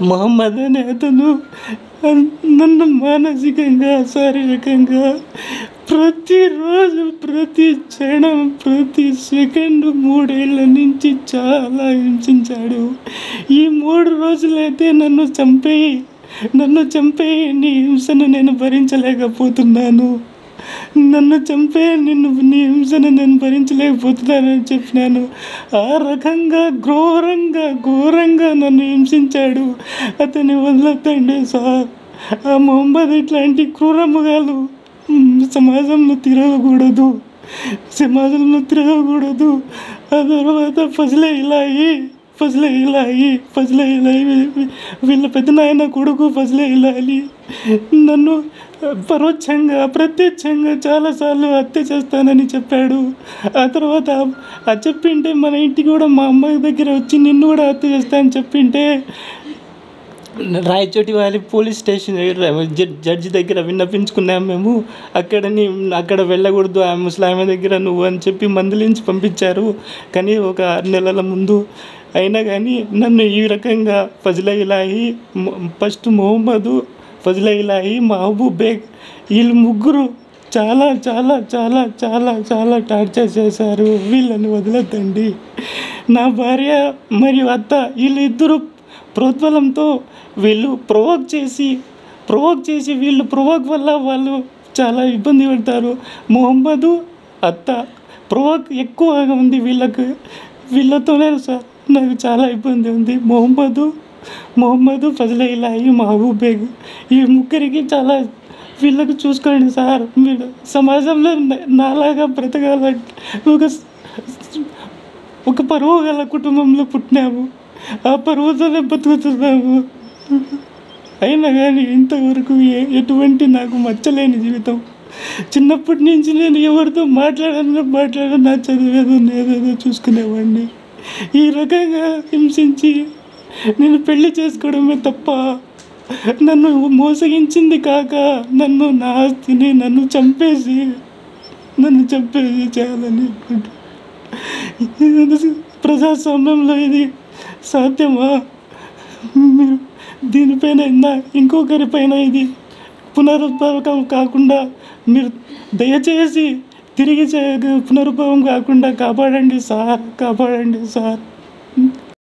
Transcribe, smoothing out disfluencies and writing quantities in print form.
మొహమ్మద్ అనే అతను నన్ను మానసికంగా, శారీరకంగా ప్రతిరోజు, ప్రతి క్షణం, ప్రతి సెకండు 3 ఏళ్ళ నుంచి చాలా హింసించాడు. ఈ 3 రోజులైతే నన్ను చంపేయి, నీ హింసను నేను భరించలేకపోతున్నాను, నన్ను చంపే నీ హింసను నేను భరించలేకపోతున్నానని చెప్పినాను. ఆ రకంగా ఘోరంగా నన్ను హింసించాడు. అతన్ని వదలొద్దండి సార్. ఆ మొహమ్మద్ ఇట్లాంటి క్రూరముగాలు సమాజంలో తిరగకూడదు. ఆ తర్వాత ఫజలే ఇలాహి వీళ్ళ పెద్దనాయన కొడుకు ఫజలే ఇలాహి నన్ను పరోక్షంగా, ప్రత్యక్షంగా చాలాసార్లు హత్య చేస్తానని చెప్పాడు. ఆ తర్వాత చెప్పింటే మన ఇంటికి కూడా మా అమ్మాయి దగ్గర వచ్చి నిన్ను కూడా హత్య చేస్తానని చెప్పింటే రాయచోటి వారి పోలీస్ స్టేషన్ దగ్గర జడ్జి దగ్గర విన్నపించుకున్నాము మేము. అక్కడ వెళ్ళకూడదు ఆ ముసలామె దగ్గర నువ్వు అని చెప్పి మందలించి పంపించారు. కానీ ఒక 6 నెలల ముందు అయినా కానీ నన్ను ఈ రకంగా ఫజలే ఇలాహి, ఫస్ట్ మొహమ్మద్, ఫజలే ఇలాహి, మహబూబ్ బేగ్ వీళ్ళు ముగ్గురు చాలా చాలా చాలా చాలా చాలా టార్చర్ చేశారు. వీళ్ళని వదలొద్దండి. నా భార్య మరియు అత్త వీళ్ళిద్దరూ ప్రోద్బలంతో వీళ్ళు ప్రొవోక్ చేసి వీళ్ళు ప్రొవోక్ వల్ల వాళ్ళు చాలా ఇబ్బంది పడతారు. మొహమ్మద్, అత్త ప్రొవోక్ ఎక్కువగా ఉంది వీళ్ళతోనే సార్ నాకు చాలా ఇబ్బంది ఉంది. మొహమ్మద్, ఫజలే ఇలాహి, మహబూబ్ బేగ్ ఈ ముగ్గురికి చాలా వీళ్ళకు చూసుకోండి సార్. మీరు సమాజంలో నాలాగా బ్రతకాలంటే ఒక పరువు గల కుటుంబంలో పుట్టినాము, ఆ పరువుతోనే బతుకుతున్నాము. అయినా కానీ ఇంతవరకు ఎటువంటి నాకు మచ్చలేని జీవితం. చిన్నప్పటి నుంచి నేను ఎవరితో మాట్లాడను, నా చదివేదో నేదేదో చూసుకునేవాడిని. ఈ రకంగా హింసించి నేను పెళ్లి చేసుకోవడమే తప్ప నన్ను మోసగించింది కాక నా ఆస్తిని నన్ను చంపేసి చేయాలని ప్రజాస్వామ్యంలో ఇది సాధ్యమా? మీరు దీనిపైన ఇంకొకరిపైన ఇది పునరుద్భవం కాకుండా మీరు దయచేసి తిరిగి పునరుద్భవం కాకుండా కాపాడండి సార్.